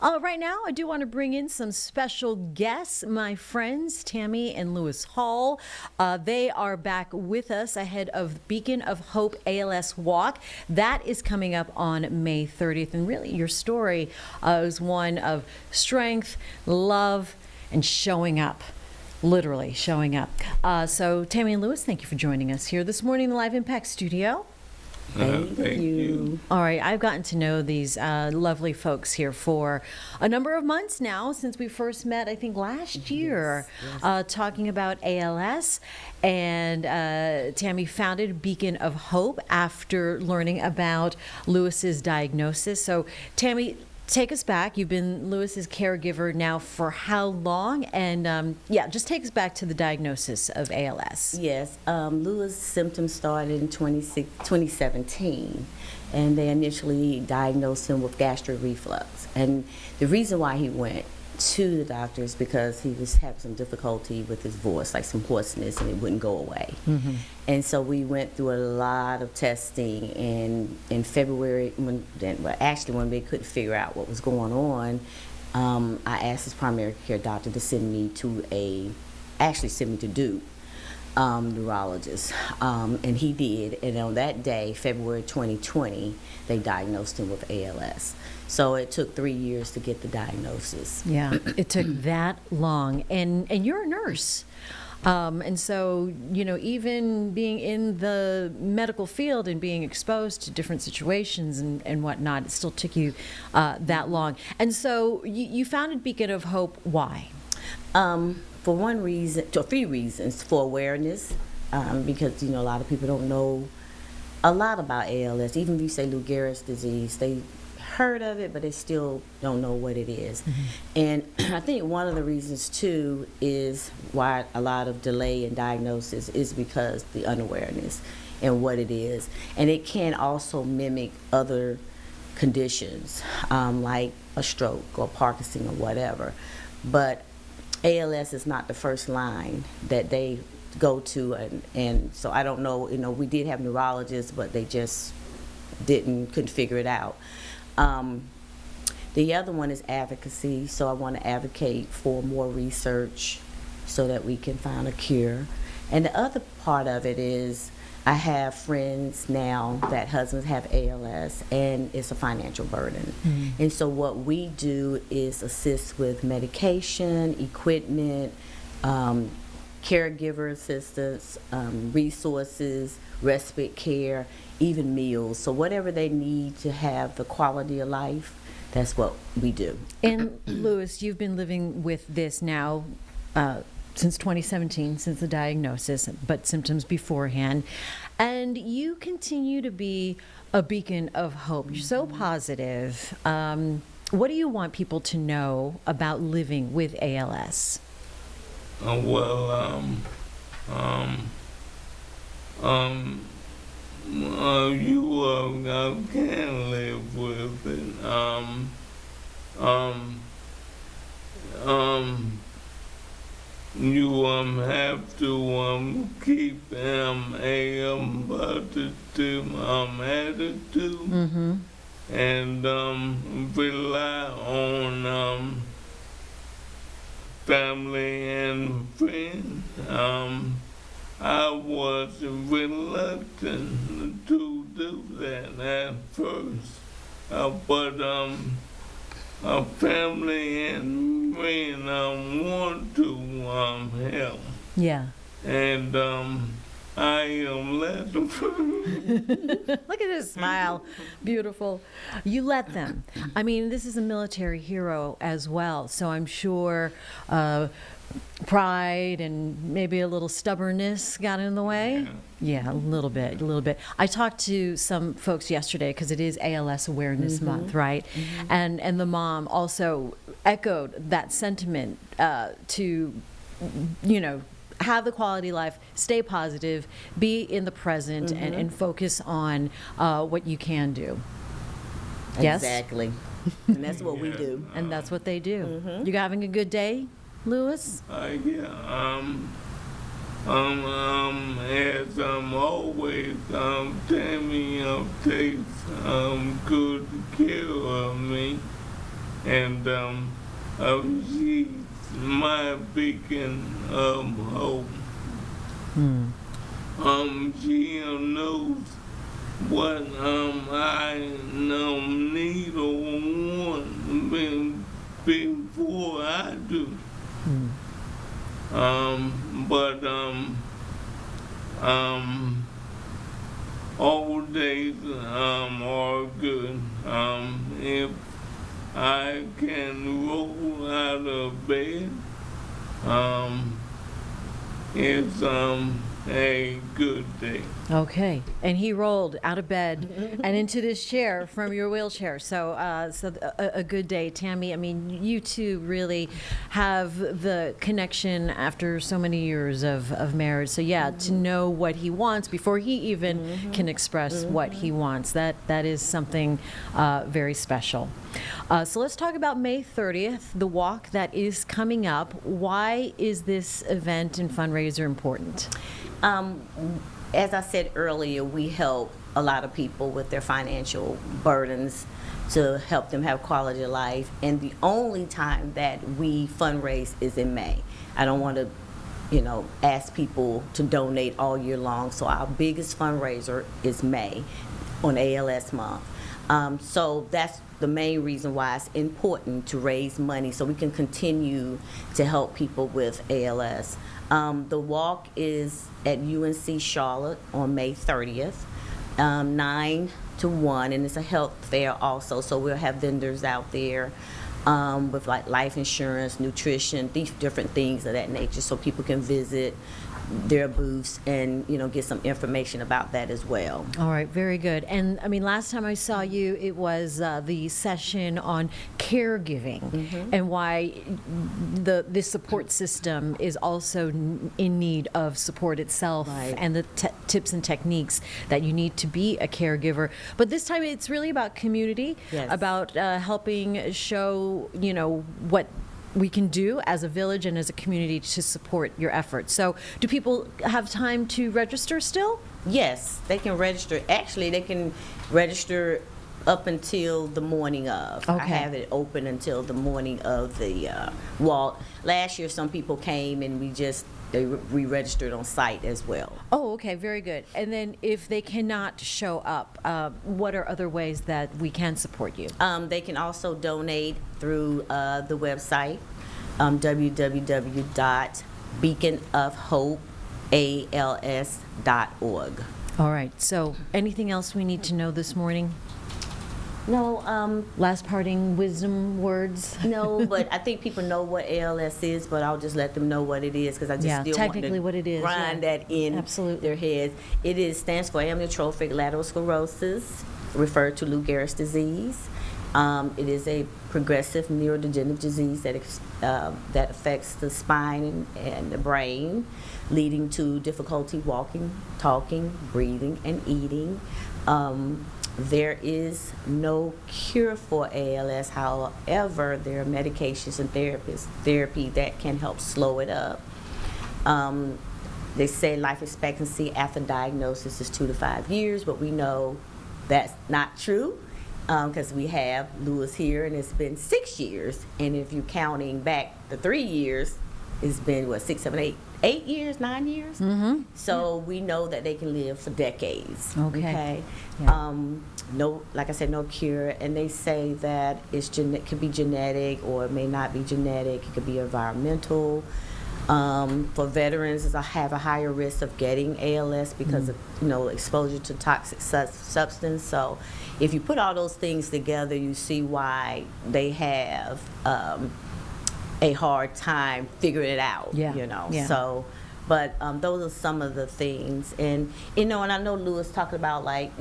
Right now, I do want to bring in some special guests, my friends, Tammy and Lewis Hall. They are back with us ahead of Beacon of Hope ALS Walk. That is coming up on May 30th. And really, your story is one of strength, love, and showing up. Literally showing up. So, Tammy and Lewis, thank you for joining us here this morning in the Live Impact Studio. Thank you. All right, I've gotten to know these lovely folks here for a number of months now since we first met, I think last year, talking about ALS. And Tammy founded Beacon of Hope after learning about Lewis's diagnosis. So, Tammy, take us back. You've been Lewis's caregiver now for how long? And just take us back to the diagnosis of ALS. Yes, Lewis' symptoms started in 2017, and they initially diagnosed him with gastric reflux. And the reason why he went to the doctor is because he was having some difficulty with his voice, like some hoarseness, and it wouldn't go away. Mm-hmm. And so we went through a lot of testing, and in February, when we couldn't figure out what was going on, I asked his primary care doctor to send me to Duke neurologist, and he did. And on that day, February 2020, they diagnosed him with ALS. So it took 3 years to get the diagnosis. Yeah, it took that long. And you're a nurse. And so, even being in the medical field and being exposed to different situations and whatnot, it still took you that long. And so you founded Beacon of Hope. Why? For one reason, or three reasons. For awareness, because, a lot of people don't know a lot about ALS. Even if you say Lou Gehrig's disease, they heard of it, but they still don't know what it is. Mm-hmm. And I think one of the reasons too is why a lot of delay in diagnosis is because the unawareness and what it is. And it can also mimic other conditions, like a stroke or Parkinson or whatever. But ALS is not the first line that they go to, and so I don't know, we did have neurologists, but they just couldn't figure it out. The other one is advocacy, so I want to advocate for more research so that we can find a cure. And the other part of it is I have friends now that husbands have ALS, and it's a financial burden. Mm-hmm. And so what we do is assist with medication, equipment, caregiver assistance, resources, respite care, even meals. So whatever they need to have the quality of life, that's what we do. And Lewis, you've been living with this now since 2017, since the diagnosis, but symptoms beforehand. And you continue to be a beacon of hope. You're so positive. What do you want people to know about living with ALS? You can live with it. You have to keep a positive attitude, mm-hmm. and rely on family and friends. I was reluctant to do that at first, but family and friends want to help. Yeah. And I let them. Look at his smile. Beautiful. You let them. I mean, this is a military hero as well, so I'm sure pride and maybe a little stubbornness got in the way. Yeah, a little bit. I talked to some folks yesterday because it is ALS Awareness mm-hmm. Month, right? Mm-hmm. And the mom also echoed that sentiment to, have the quality life, stay positive, be in the present, mm-hmm. and focus on what you can do. Yes? Exactly. And that's what we do. And that's what they do. Mm-hmm. You having a good day, Lewis? As I'm always, Tammy takes good care of me. and she's my beacon of hope. She knows what I need or want before I do. But all days are good. If I can roll out of bed, it's a good day. Okay, and he rolled out of bed and into this chair from your wheelchair. So, a good day, Tammy. I mean, you two really have the connection after so many years of marriage. So, yeah, to know what he wants before he even can express what he wants, that is something very special. So let's talk about May 30th, the walk that is coming up. Why is this event and fundraiser important? As I said earlier, we help a lot of people with their financial burdens to help them have quality of life. And the only time that we fundraise is in May. I don't want to, ask people to donate all year long. So our biggest fundraiser is May on ALS month. So that's the main reason why it's important to raise money so we can continue to help people with ALS. The walk is at UNC Charlotte on May 30th, 9 to 1, and it's a health fair also, so we'll have vendors out there with like life insurance, nutrition, these different things of that nature, so people can visit their booths and get some information about that as well. All right, very good. And I mean, last time I saw you, it was the session on caregiving and why the support system is also in need of support itself, Right. and the tips and techniques that you need to be a caregiver. But this time it's really about community, Yes. about helping show what we can do as a village and as a community to support your efforts. So do people have time to register still? Yes, they can register. Actually, they can register up until the morning of. I Okay. have it open until the morning of the walk. Last year, some people came and we registered on site as well. Oh, okay, very good. And then if they cannot show up, what are other ways that we can support you? They can also donate through the website, www.beaconofhopeals.org. All right, so anything else we need to know this morning? No, Last parting wisdom words? no, but I think people know what ALS is, but I'll just let them know what it is because I just Yeah, still want technically to what it is, grind yeah. that in Absolutely. their heads. It stands for amyotrophic lateral sclerosis, referred to Lou Gehrig's disease. It is a progressive neurodegenerative disease that affects the spine and the brain, leading to difficulty walking, talking, breathing, and eating. There is no cure for ALS. However, there are medications and therapy that can help slow it up. They say life expectancy after diagnosis is 2 to 5 years, but we know that's not true because we have Lewis here, and it's been 6 years. And if you're counting back the 3 years, it's been, 6, 7, 8 years, 9 years? Mm-hmm. So we know that they can live for decades. Okay. Yeah. No, like I said, no cure. And they say that it could be genetic or it may not be genetic. It could be environmental. For veterans, I have a higher risk of getting ALS because of exposure to toxic substance. So if you put all those things together, you see why they have a hard time figuring it out. Yeah. Yeah. So. But those are some of the things, and and I know Lewis talked about like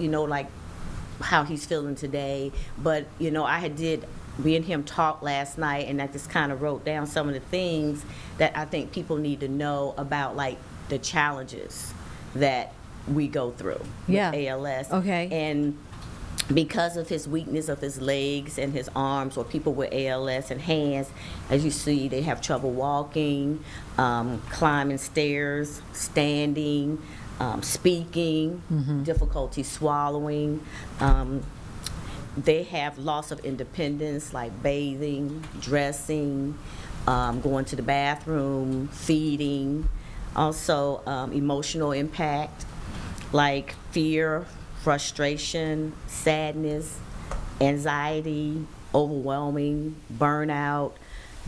how he's feeling today. But we and him talked last night, and I just kind of wrote down some of the things that I think people need to know about, like the challenges that we go through with ALS. Okay. And because of his weakness of his legs and his arms, or people with ALS and hands, as you see, they have trouble walking, climbing stairs, standing, speaking, difficulty swallowing. they have loss of independence, like bathing, dressing, going to the bathroom, feeding. Also, emotional impact, like fear, frustration, sadness, anxiety, overwhelming, burnout,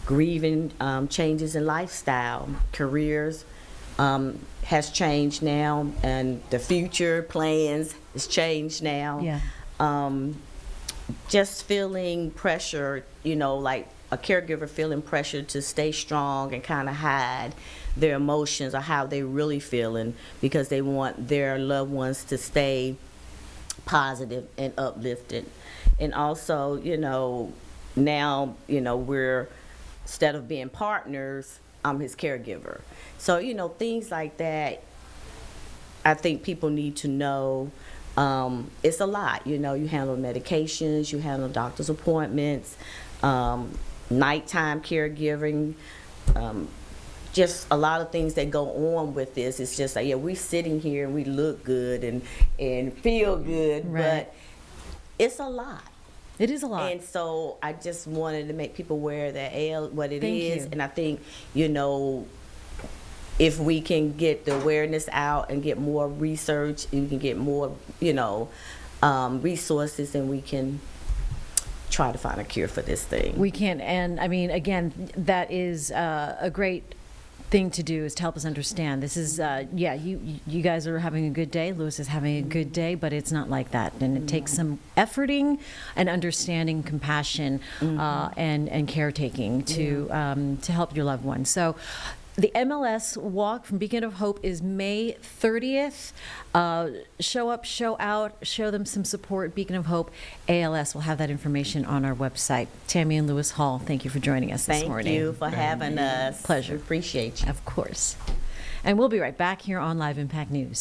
grieving, changes in lifestyle, careers has changed now, and the future plans has changed now. Yeah. Just feeling pressure, like a caregiver feeling pressure to stay strong and kind of hide their emotions or how they really feeling, because they want their loved ones to stay positive and uplifted. And also, now, we're, instead of being partners, I'm his caregiver. So, things like that, I think people need to know. It's a lot, you handle medications, you handle doctor's appointments, nighttime caregiving, just a lot of things that go on with this. It's just like, yeah, we're sitting here and we look good and feel good, Right. but it's a lot. It is a lot. And so I just wanted to make people aware that what it Thank is. you. And I think, if we can get the awareness out and get more research, and we can get more, resources, and we can try to find a cure for this thing. We can, and I mean, again, that is a great thing to do, is to help us understand. This is, you guys are having a good day. Lewis is having a good day, but it's not like that. And it takes some efforting and understanding, compassion, and caretaking to help your loved one. So the MLS walk from Beacon of Hope is May 30th. Show up, show out, show them some support. Beacon of Hope ALS. We'll have that information on our website. Tammy and Lewis Hall, thank you for joining us this morning. Thank you for having us. Pleasure. We appreciate you. Of course. And we'll be right back here on Live Impact News.